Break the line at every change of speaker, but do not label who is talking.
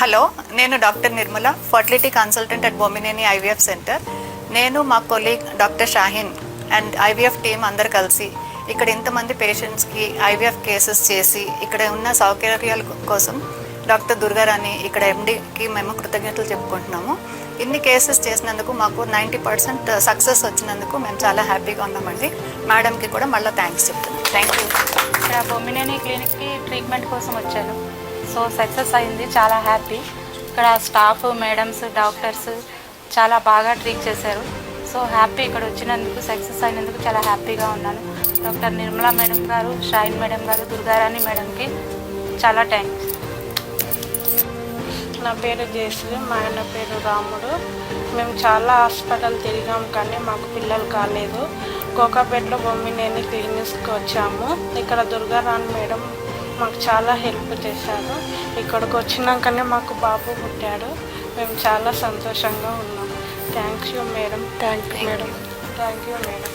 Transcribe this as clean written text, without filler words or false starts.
Hello, నేను doctor Nirmala, fertility consultant at Bommineni IVF centre. నేను మా colleague doctor Shaheen and IVF team అందరు కలిసి ఇక్కడ ఇంతమంది పేషెంట్స్కి ఐవీఎఫ్ కేసెస్ చేసి ఇక్కడ ఉన్న సౌకర్యాల కోసం డాక్టర్ దుర్గారాణి ఇక్కడ ఎండీకి మేము కృతజ్ఞతలు చెప్పుకుంటున్నాము. ఇన్ని కేసెస్ చేసినందుకు మాకు 90% సక్సెస్ వచ్చినందుకు మేము చాలా హ్యాపీగా ఉన్నామండి. మేడంకి కూడా మళ్ళీ థ్యాంక్స్ చెప్తున్నాను. Thank you.
ఇక్కడ బొమ్మినేని క్లినిక్కి ట్రీట్మెంట్ కోసం వచ్చాను. సో సక్సెస్ అయింది, చాలా హ్యాపీ. ఇక్కడ స్టాఫ్, మేడమ్స్, డాక్టర్స్ చాలా బాగా ట్రీట్ చేశారు. సో హ్యాపీ, ఇక్కడ వచ్చినందుకు, సక్సెస్ అయినందుకు చాలా హ్యాపీగా ఉన్నాను. డాక్టర్ నిర్మలా మేడం గారు, షాయిన్ మేడం గారు, దుర్గారాణి మేడంకి చాలా థ్యాంక్స్.
నా పేరు జయశ్రీ, మా ఆయన పేరు రాముడు. మేము చాలా హాస్పిటల్ తిరిగాం కానీ మాకు పిల్లలు కాలేదు. కోకాపేటలో బొమ్మినేని క్లినిక్స్కి వచ్చాము. ఇక్కడ దుర్గారాణి మేడం మాకు చాలా హెల్ప్ చేశారు. ఇక్కడికి వచ్చినాకనే మాకు బాబు పుట్టాడు. మేము చాలా సంతోషంగా ఉన్నాం. Thank you madam. Thank you madam. Thank you madam.